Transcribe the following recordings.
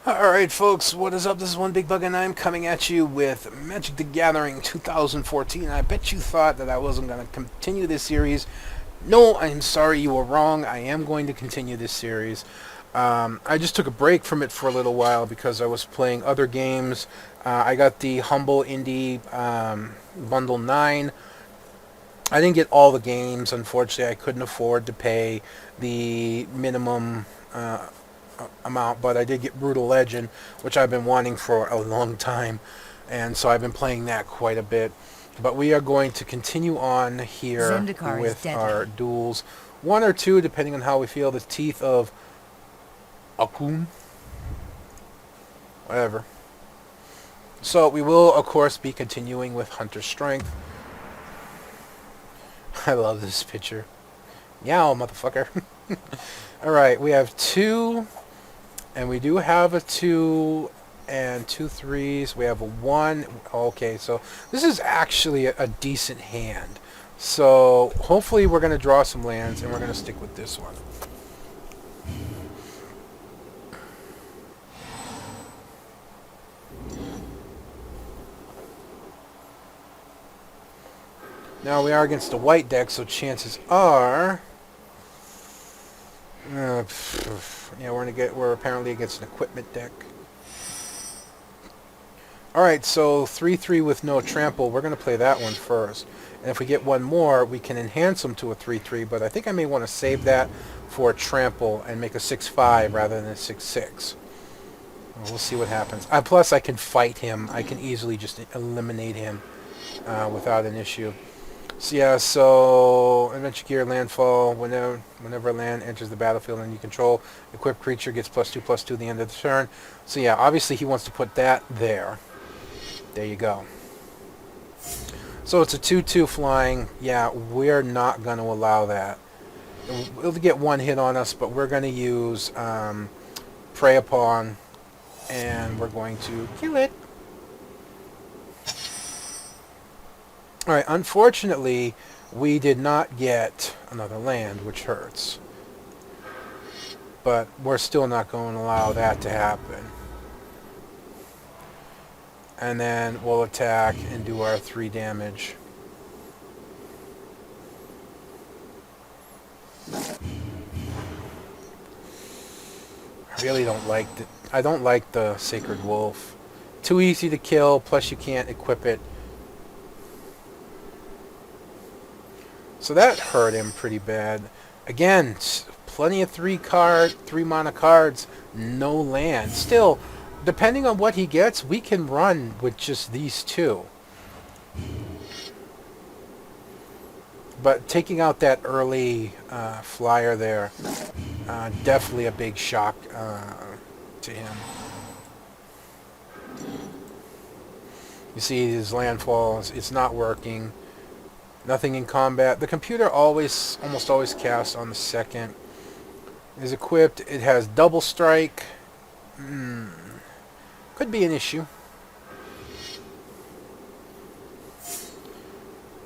Alright folks, what is up? This is One Big Bug and I'm coming at you with Magic the Gathering 2014. I bet you thought that I wasn't going to continue this series. No, I'm sorry, you were wrong. I am going to continue this series. I just took a break from it for a little while because I was playing other games. I got the Humble Indie Bundle 9. I didn't get all the games, unfortunately. I couldn't afford to pay the minimum amount, but I did get Brutal Legend, which I've been wanting for a long time, and so I've been playing that quite a bit. But we are going to continue on here Zendikar is with deadly. our duels. One or two, depending on how we feel. The Teeth of Akun. Whatever. So we will, of course, be continuing with Hunter Strength. I love this picture. Meow, motherfucker. Alright, we have two, and we do have a 2 and 2 3s. We have a 1. Okay, so this is actually a decent hand. So hopefully we're going to draw some lands, and we're going to stick with this one. Now we are against a white deck, so chances are... yeah, we're apparently against an equipment deck. Alright, so 3-3 with no trample. We're going to play that one first. And if we get one more, we can enhance them to a 3-3, but I think I may want to save that for a trample and make a 6-5 rather than a 6-6. We'll see what happens. Plus, I can fight him. I can easily just eliminate him without an issue. So yeah, so Adventure Gear Landfall, whenever a land enters the battlefield and you control, equipped creature gets +2/+2 at the end of the turn. So yeah, obviously he wants to put that there. There you go. So it's a 2/2 flying. Yeah, we're not going to allow that. It'll get one hit on us, but we're going to use Prey Upon, and we're going to kill it. Alright, unfortunately, we did not get another land, which hurts. But we're still not going to allow that to happen. And then we'll attack and do our 3 damage. I really don't like the Sacred Wolf. Too easy to kill, plus you can't equip it. So that hurt him pretty bad. Again, plenty of 3 mana cards, no land. Still, depending on what he gets, we can run with just these 2. But taking out that early flyer there, definitely a big shock to him. You see his landfalls, it's not working. Nothing in combat. The computer almost always casts on the second. It is equipped. It has double strike. Could be an issue.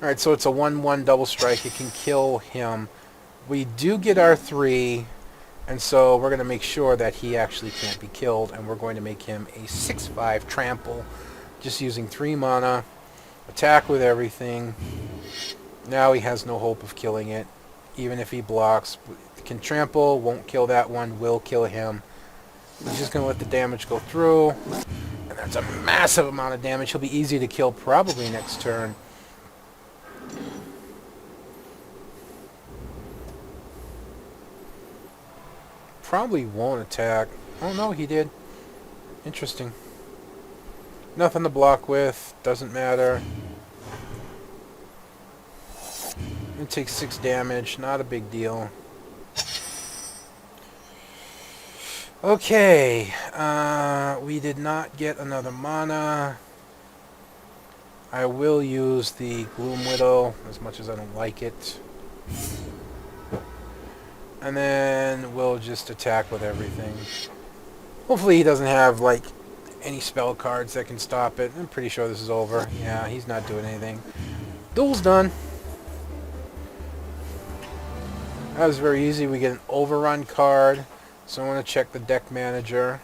Alright, so it's a 1/1 double strike. It can kill him. We do get our 3, and so we're going to make sure that he actually can't be killed, and we're going to make him a 6/5 trample, just using 3 mana. Attack with everything. Now he has no hope of killing it. Even if he blocks, can trample, won't kill that one, will kill him. He's just going to let the damage go through. And that's a massive amount of damage. He'll be easy to kill probably next turn. Probably won't attack. Oh no, he did. Interesting. Nothing to block with. Doesn't matter. It takes 6 damage. Not a big deal. Okay. We did not get another mana. I will use the Gloom Widow, as much as I don't like it. And then we'll just attack with everything. Hopefully he doesn't have, like, any spell cards that can stop it. I'm pretty sure this is over. Yeah, he's not doing anything. Duel's done. That was very easy. We get an overrun card. So I want to check the deck manager.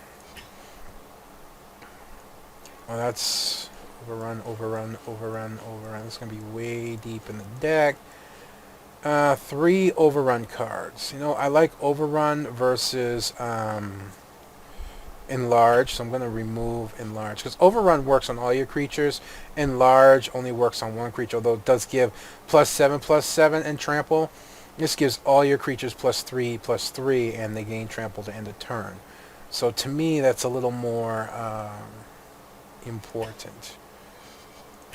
Oh, that's overrun, overrun, overrun, overrun. It's going to be way deep in the deck. 3 overrun cards. You know, I like overrun versus enlarge, so I'm going to remove enlarge. Because overrun works on all your creatures. Enlarge only works on one creature, although it does give +7/+7 and trample. This gives all your creatures +3/+3, and they gain trample to end a turn. So to me, that's a little more important.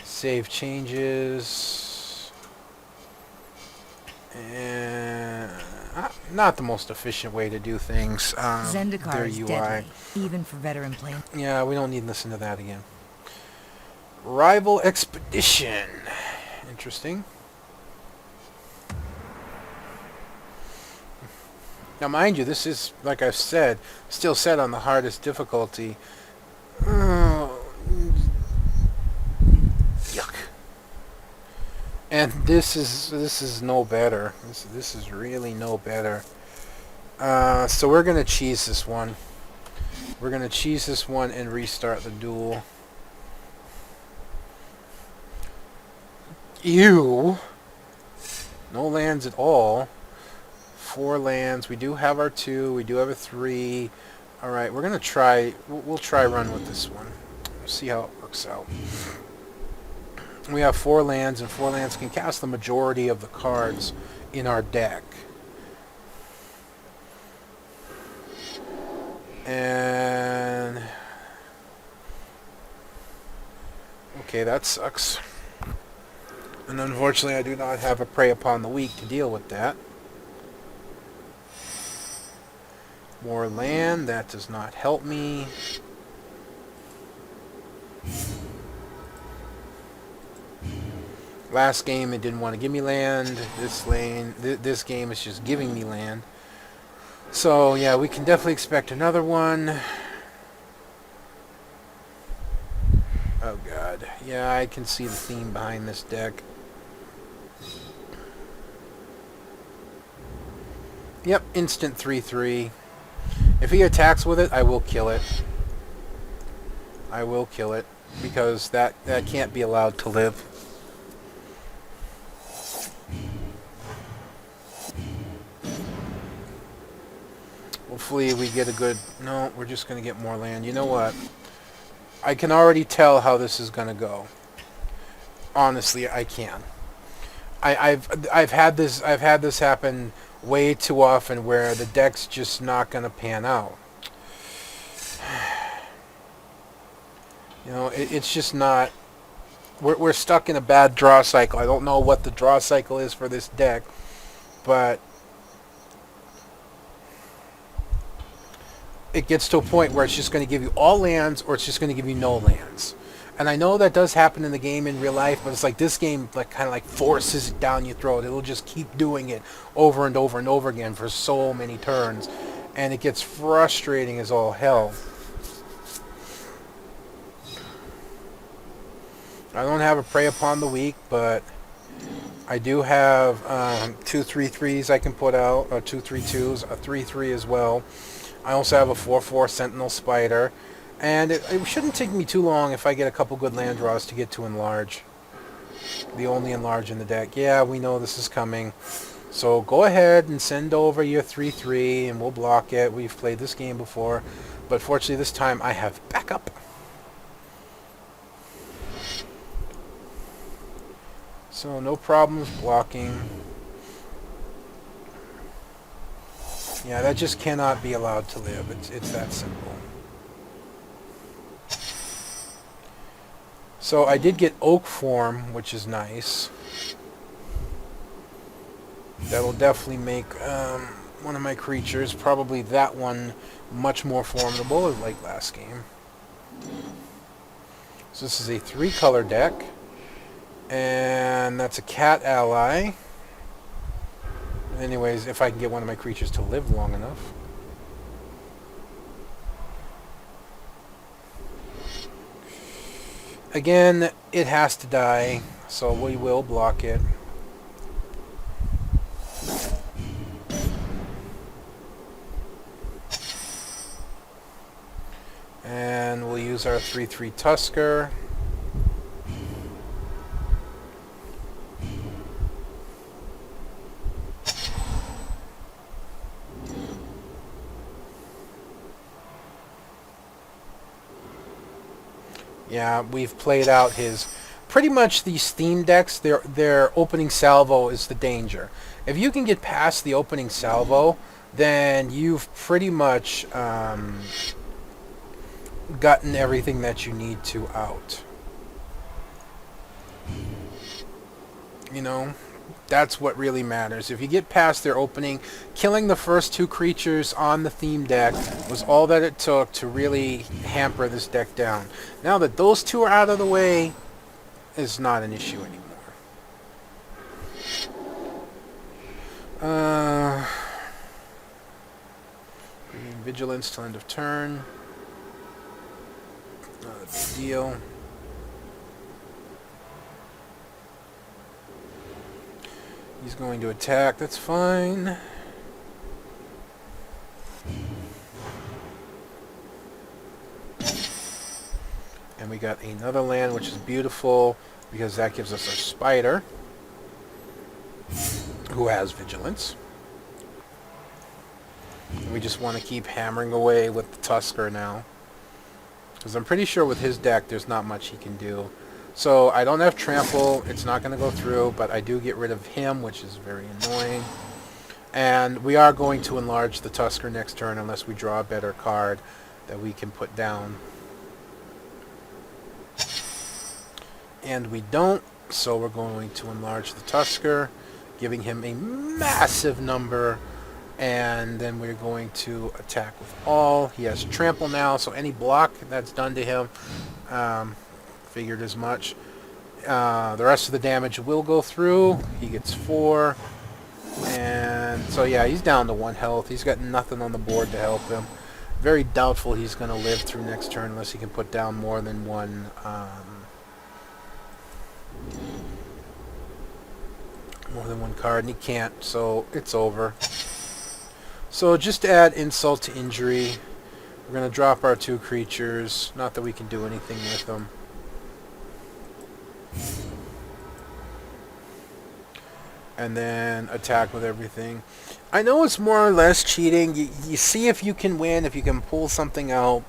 Save changes. And not the most efficient way to do things. Zendikar their is UI. deadly, even for veteran players. Yeah, we don't need to listen to that again. Rival Expedition. Interesting. Now, mind you, this is, like I've said, still set on the hardest difficulty. Yuck. And this is no better. This is really no better. So we're gonna cheese this one. We're gonna cheese this one and restart the duel. Ew. No lands at all. 4 lands. We do have our 2. We do have a 3. All right, we're gonna try. We'll try run with this one. See how it works out. We have 4 lands, and 4 lands can cast the majority of the cards in our deck. And okay, that sucks. And unfortunately, I do not have a Prey Upon the Weak to deal with that. More land, that does not help me. Last game, it didn't want to give me land. This game is just giving me land. So, yeah, we can definitely expect another one. Oh, God. Yeah, I can see the theme behind this deck. Yep, instant 3/3. If he attacks with it, I will kill it. I will kill it, because that can't be allowed to live. Hopefully we get a good... No, we're just going to get more land. You know what? I can already tell how this is going to go. Honestly, I can. I've had this happen way too often where the deck's just not going to pan out. You know, it's just not... We're stuck in a bad draw cycle. I don't know what the draw cycle is for this deck, but it gets to a point where it's just going to give you all lands, or it's just going to give you no lands. And I know that does happen in the game in real life, but it's like this game kind of forces it down your throat. It'll just keep doing it over and over and over again for so many turns, and it gets frustrating as all hell. I don't have a Prey Upon the Weak, but I do have 2 3/3s I can put out, or 2 3/2s, a 3/3 as well. I also have a 4/4 Sentinel Spider. And it shouldn't take me too long if I get a couple good land draws to get to enlarge. The only enlarge in the deck. Yeah, we know this is coming. So go ahead and send over your 3/3 and we'll block it. We've played this game before. But fortunately this time I have backup. So no problems blocking. Yeah, that just cannot be allowed to live. It's that simple. So I did get Oak Form, which is nice. That'll definitely make one of my creatures, probably that one, much more formidable, like last game. So this is a 3-color deck. And that's a cat ally. Anyways, if I can get one of my creatures to live long enough. Again, it has to die, so we will block it. And we'll use our 3/3 Tusker. Yeah, we've played out his... Pretty much these theme decks, their opening salvo is the danger. If you can get past the opening salvo, then you've pretty much gotten everything that you need to out. You know, that's what really matters. If you get past their opening, killing the first 2 creatures on the theme deck was all that it took to really hamper this deck down. Now that those 2 are out of the way, it's not an issue anymore. Bringing Vigilance till end of turn. Not a big deal. He's going to attack. That's fine. And we got another land, which is beautiful, because that gives us our Spider, who has Vigilance. And we just want to keep hammering away with the Tusker now, because I'm pretty sure with his deck, there's not much he can do. So I don't have Trample. It's not going to go through, but I do get rid of him, which is very annoying. And we are going to enlarge the Tusker next turn unless we draw a better card that we can put down. And we don't, so we're going to enlarge the Tusker, giving him a massive number, and then we're going to attack with all. He has Trample now, so any block that's done to him, figured as much. The rest of the damage will go through. He gets 4, and so yeah, he's down to 1 health. He's got nothing on the board to help him. Very doubtful he's going to live through next turn unless he can put down more than one card, and he can't, so it's over. So just to add insult to injury, we're going to drop our 2 creatures. Not that we can do anything with them. And then attack with everything. I know it's more or less cheating. You see if you can win, if you can pull something out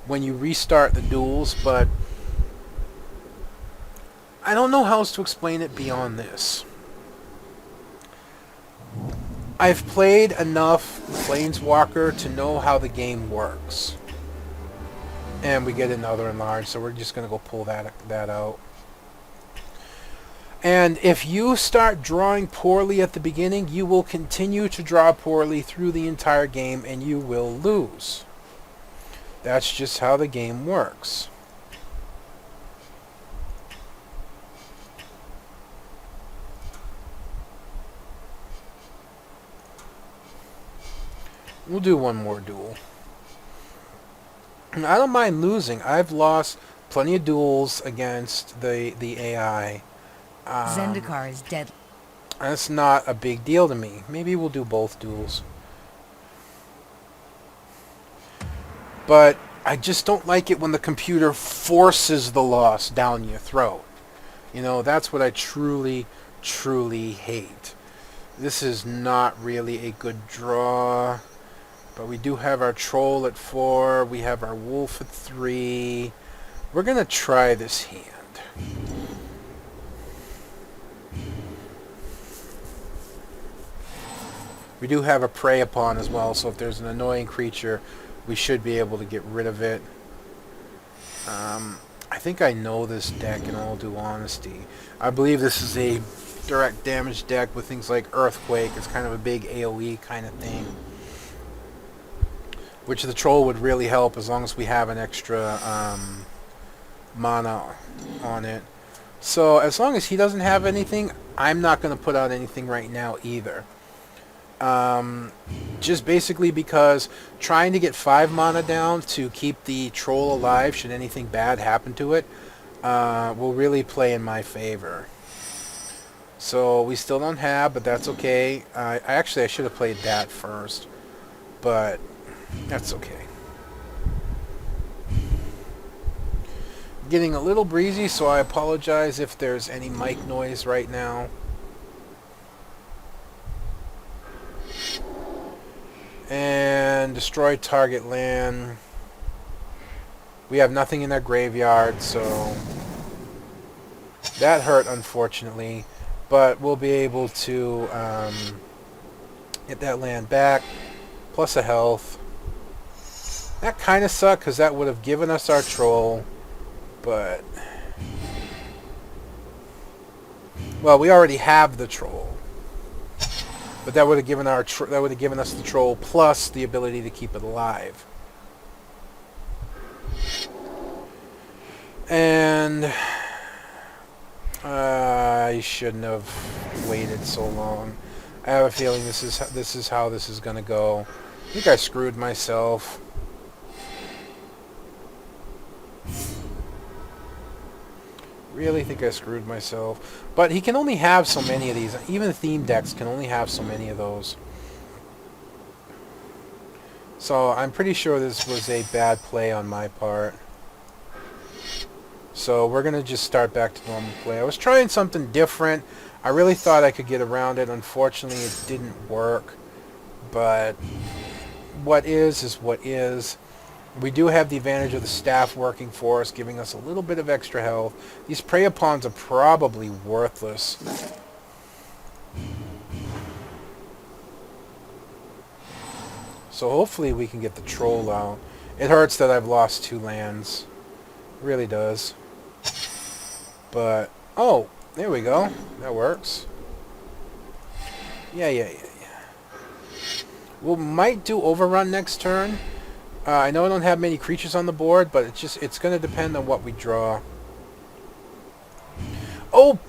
when you restart the duels, but I don't know how else to explain it beyond this. I've played enough Planeswalker to know how the game works. And we get another enlarge, so we're just going to go pull that out. And if you start drawing poorly at the beginning, you will continue to draw poorly through the entire game, and you will lose. That's just how the game works. We'll do one more duel. I don't mind losing. I've lost plenty of duels against the AI. Zendikar is dead. That's not a big deal to me. Maybe we'll do both duels. But I just don't like it when the computer forces the loss down your throat. You know, that's what I truly, truly hate. This is not really a good draw. But we do have our Troll at 4. We have our Wolf at 3. We're going to try this hand. We do have a Prey Upon as well, so if there's an annoying creature, we should be able to get rid of it. I think I know this deck in all due honesty. I believe this is a direct damage deck with things like Earthquake. It's kind of a big AoE kind of thing. Which the Troll would really help as long as we have an extra mana on it. So as long as he doesn't have anything, I'm not going to put out anything right now either. Just basically because trying to get 5 mana down to keep the Troll alive should anything bad happen to it will really play in my favor. So we still don't have, but that's okay. I should have played that first, but that's okay. getting a little breezy, so I apologize if there's any mic noise right now. And destroy target land. We have nothing in their graveyard, so that hurt, unfortunately. But we'll be able to get that land back, plus a health. That kind of sucked, because that would have given us our troll. But, well, we already have the troll. But that would have given us the troll plus the ability to keep it alive. And I shouldn't have waited so long. I have a feeling this is how this is gonna go. I think I screwed myself. Really think I screwed myself. But he can only have so many of these. Even the theme decks can only have so many of those. So I'm pretty sure this was a bad play on my part. So we're going to just start back to normal play. I was trying something different. I really thought I could get around it. Unfortunately, it didn't work. But what is what is. We do have the advantage of the staff working for us, giving us a little bit of extra health. These prey-upons are probably worthless. So hopefully we can get the troll out. It hurts that I've lost 2 lands. It really does. But, oh, there we go. That works. Yeah. We might do Overrun next turn. I know I don't have many creatures on the board, but it's going to depend on what we draw. Oh,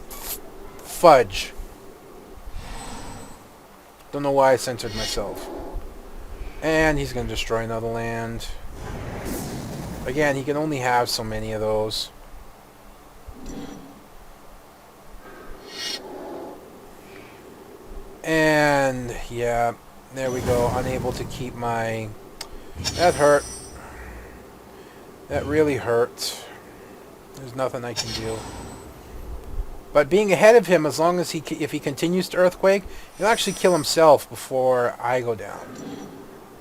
fudge. Don't know why I censored myself. And he's going to destroy another land. Again, he can only have so many of those. And, yeah, there we go. Unable to keep my... That hurt. That really hurt. There's nothing I can do. But being ahead of him, as long as if he continues to Earthquake, he'll actually kill himself before I go down.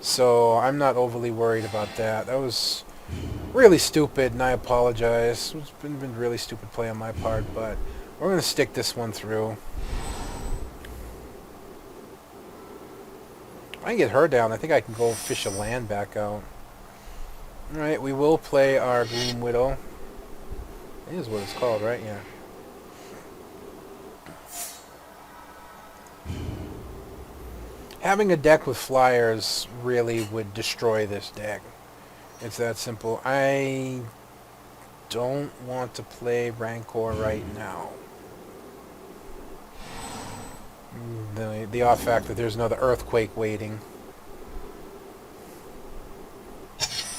So I'm not overly worried about that. That was really stupid, and I apologize. It's been really stupid play on my part, but we're going to stick this one through. If I can get her down, I think I can go fish a land back out. Alright, we will play our Gloom Widow. It is what it's called, right? Yeah. Having a deck with flyers really would destroy this deck. It's that simple. I don't want to play Rancor right now. The off fact that there's another Earthquake waiting.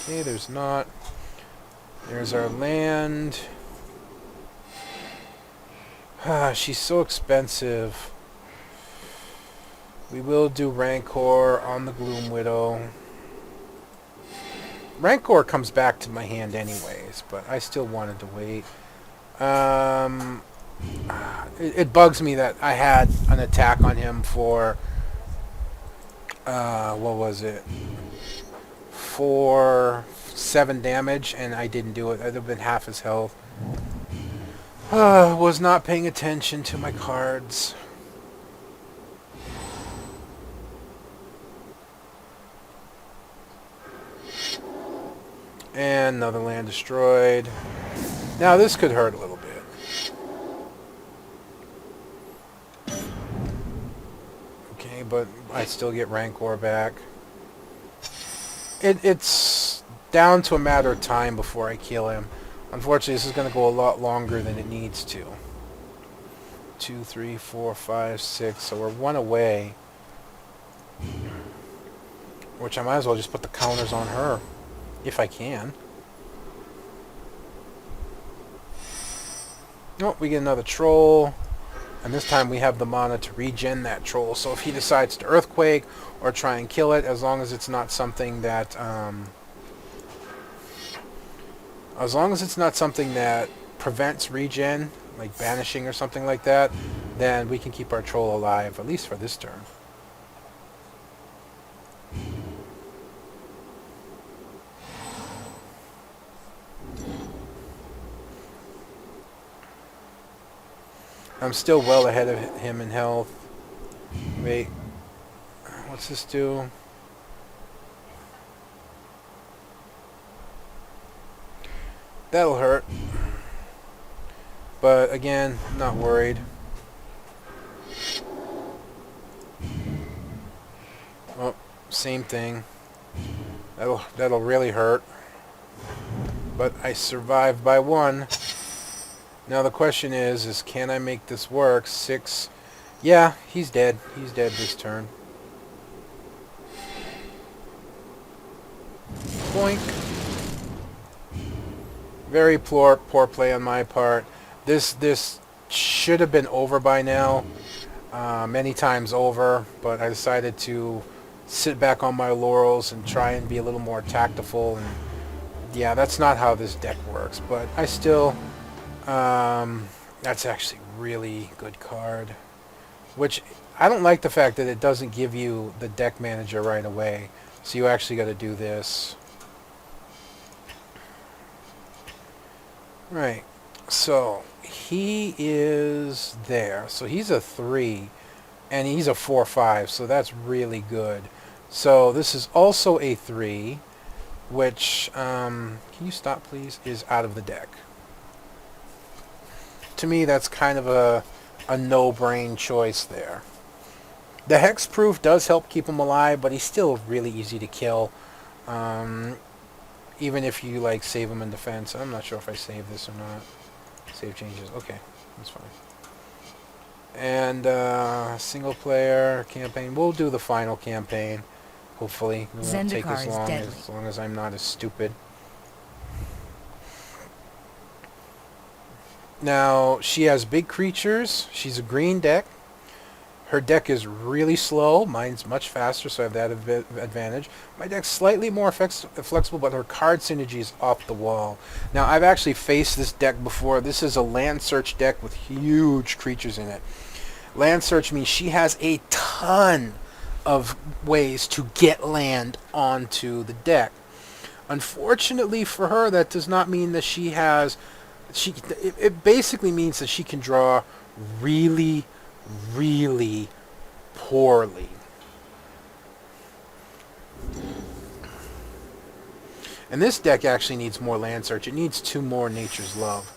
Okay, there's not. There's our land. She's so expensive. We will do Rancor on the Gloom Widow. Rancor comes back to my hand anyways, but I still wanted to wait. It bugs me that I had an attack on him for... what was it? For 7 damage, and I didn't do it. I'd have been half his health. Was not paying attention to my cards. And another land destroyed. Now this could hurt a little bit. Okay, but I still get Rancor back. It's down to a matter of time before I kill him. Unfortunately, this is going to go a lot longer than it needs to. 2, 3, 4, 5, 6. So we're 1 away. Which I might as well just put the counters on her. If I can. Oh, we get another troll. And this time we have the mana to regen that troll. So if he decides to Earthquake or try and kill it, as long as it's not something that As long as it's not something that prevents regen, like banishing or something like that, then we can keep our troll alive, at least for this turn. I'm still well ahead of him in health. Wait, what's this do? That'll hurt. But again, not worried. Oh, same thing. That'll really hurt. But I survived by 1. Now the question is can I make this work? 6. Yeah, he's dead. He's dead this turn. Boink. Very poor play on my part. This should have been over by now. Many times over, but I decided to sit back on my laurels and try and be a little more tactful. And yeah, that's not how this deck works, but I still... that's actually really good card. Which, I don't like the fact that it doesn't give you the deck manager right away. So you actually got to do this. Right. So, he is there. So he's a 3. And he's a 4/5. So that's really good. So this is also a 3. Which, can you stop please? Is out of the deck. To me, that's kind of a no-brain choice there. The hexproof does help keep him alive, but he's still really easy to kill. Even if you like save him in defense. I'm not sure if I save this or not. Save changes. Okay, that's fine. And single player campaign. We'll do the final campaign. Hopefully, it won't take Zendikar as long as I'm not as stupid. Now, she has big creatures. She's a green deck. Her deck is really slow. Mine's much faster, so I have that advantage. My deck's slightly more flexible, but her card synergy is off the wall. Now, I've actually faced this deck before. This is a land search deck with huge creatures in it. Land search means she has a ton of ways to get land onto the deck. Unfortunately for her, that does not mean that she has... It basically means that she can draw really, really poorly. And this deck actually needs more land search. It needs 2 more Nature's Love.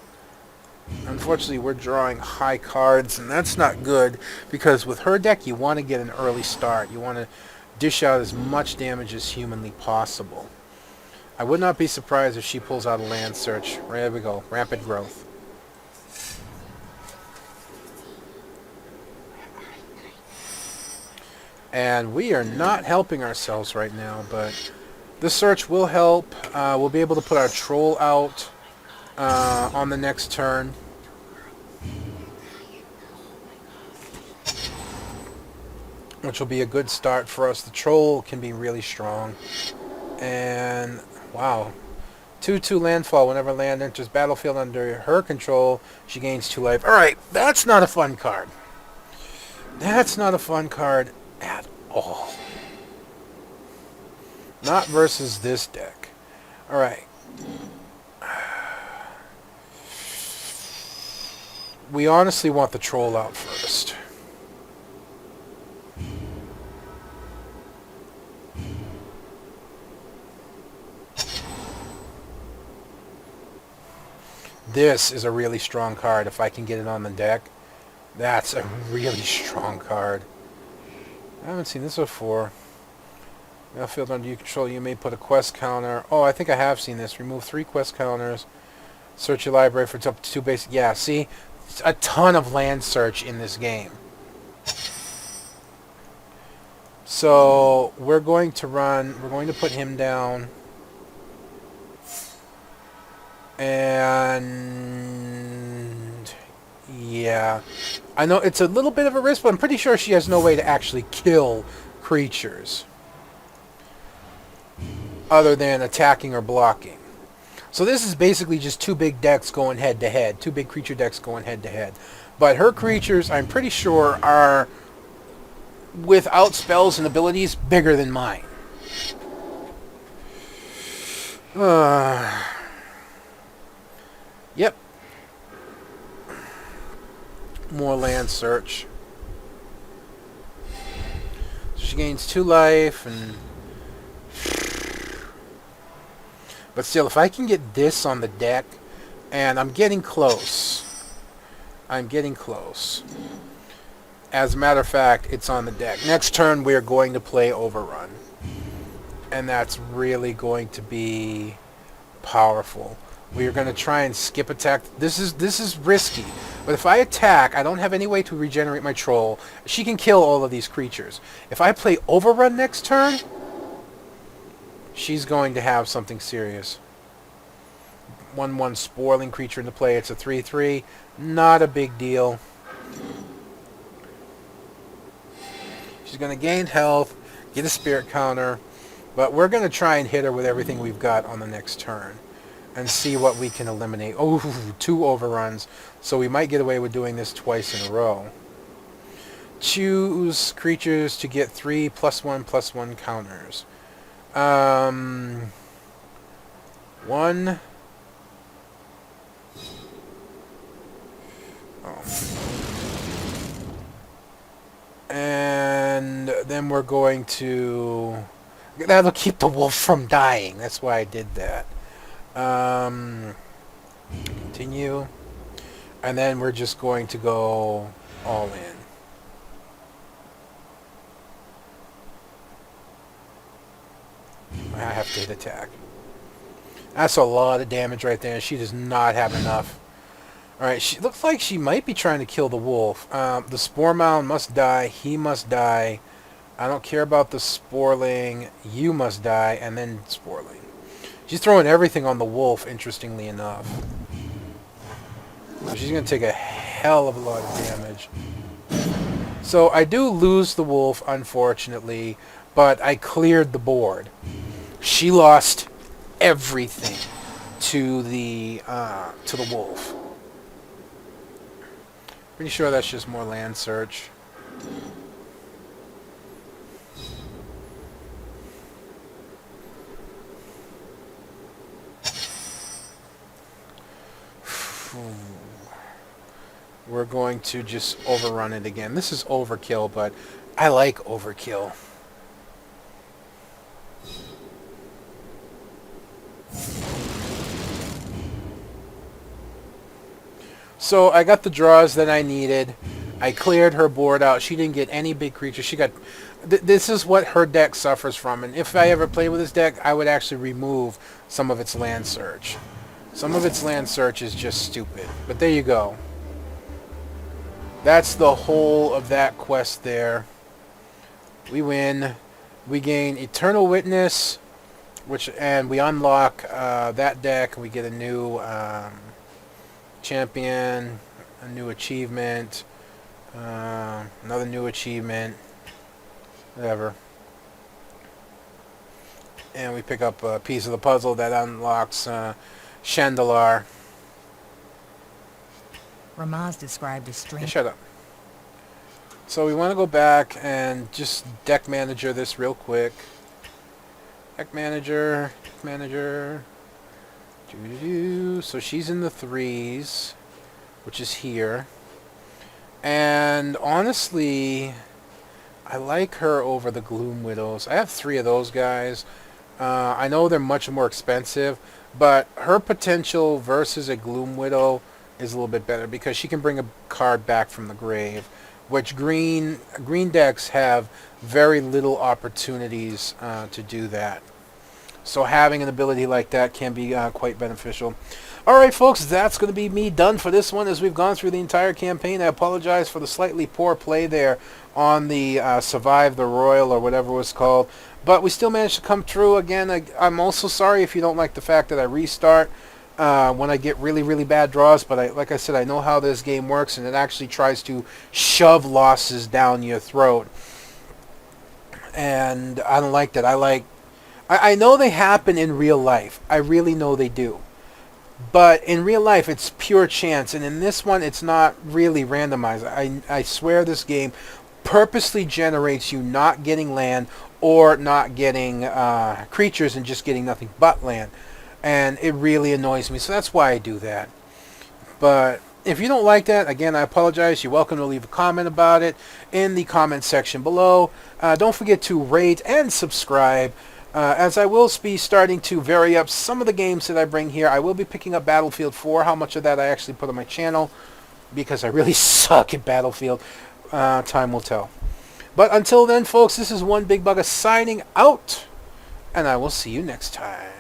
Unfortunately, we're drawing high cards, and that's not good, because with her deck, you want to get an early start. You want to dish out as much damage as humanly possible. I would not be surprised if she pulls out a land search. There we go. Rapid growth. And we are not helping ourselves right now, but the search will help. We'll be able to put our troll out on the next turn. Which will be a good start for us. The troll can be really strong. And, wow. 2/2 landfall. Whenever land enters battlefield under her control, she gains 2 life. Alright, that's not a fun card. That's not a fun card at all. Not versus this deck. Alright. We honestly want the troll out first. This is a really strong card. If I can get it on the deck, that's a really strong card. I haven't seen this before. Battlefield under your control, you may put a quest counter. Oh, I think I have seen this. Remove 3 quest counters. Search your library for up to 2 basic. Yeah, see? It's a ton of land search in this game. So, we're going to put him down. And yeah, I know it's a little bit of a risk, but I'm pretty sure she has no way to actually kill creatures other than attacking or blocking. So this is basically just two big decks going head to head, two big creature decks going head to head. But her creatures, I'm pretty sure, are, without spells and abilities, bigger than mine. Yep. More land search. So she gains 2 life, and but still, if I can get this on the deck, and I'm getting close. I'm getting close. As a matter of fact, it's on the deck. Next turn, we're going to play Overrun. And that's really going to be powerful. We're going to try and skip attack. This is risky. But if I attack, I don't have any way to regenerate my troll. She can kill all of these creatures. If I play Overrun next turn, she's going to have something serious. 1/1 spoiling creature into play. It's a 3/3. Not a big deal. She's going to gain health, get a spirit counter, but we're going to try and hit her with everything we've got on the next turn and see what we can eliminate. Oh, 2 overruns, so we might get away with doing this twice in a row. Choose creatures to get 3 +1/+1 counters. 1. And then we're going to... That'll keep the wolf from dying. That's why I did that. Continue. And then we're just going to go all in. I have to hit attack. That's a lot of damage right there. She does not have enough. Alright, she looks like she might be trying to kill the wolf. The Spore Mound must die. He must die. I don't care about the Sporling. You must die. And then Sporling. She's throwing everything on the wolf, interestingly enough. So she's going to take a hell of a lot of damage. So I do lose the wolf, unfortunately. But I cleared the board. She lost everything to the wolf. Pretty sure that's just more land search. We're going to just overrun it again. This is overkill, but I like overkill. So I got the draws that I needed. I cleared her board out. She didn't get any big creatures. She got... this is what her deck suffers from. And if I ever played with this deck, I would actually remove some of its land search. Some of its land search is just stupid. But there you go. That's the whole of that quest there. We win. We gain Eternal Witness, and we unlock that deck. We get a new champion, a new achievement, another new achievement, whatever. And we pick up a piece of the puzzle that unlocks Chandelar. Ramaz described as strange. Hey, shut up. So we want to go back and just deck manager this real quick. Deck manager, deck manager. So she's in the 3s, which is here. And honestly, I like her over the Gloom Widows. I have 3 of those guys. I know they're much more expensive, but her potential versus a Gloom Widow is a little bit better because she can bring a card back from the grave, which green decks have very little opportunities to do that. So having an ability like that can be quite beneficial. Alright folks, that's going to be me done for this one as we've gone through the entire campaign. I apologize for the slightly poor play there on the Survive the Royal or whatever it was called. But we still managed to come through. Again, I'm also sorry if you don't like the fact that I restart when I get really, really bad draws. But like I said, I know how this game works, and it actually tries to shove losses down your throat. And I don't like that. I know they happen in real life. I really know they do. But in real life, it's pure chance. And in this one, it's not really randomized. I swear this game purposely generates you not getting land or not getting creatures and just getting nothing but land. And it really annoys me. So that's why I do that. But if you don't like that, again, I apologize. You're welcome to leave a comment about it in the comment section below. Don't forget to rate and subscribe, as I will be starting to vary up some of the games that I bring here. I will be picking up Battlefield 4. How much of that I actually put on my channel, because I really suck at Battlefield. Time will tell. But until then, folks, this is One Big Bugger signing out, and I will see you next time.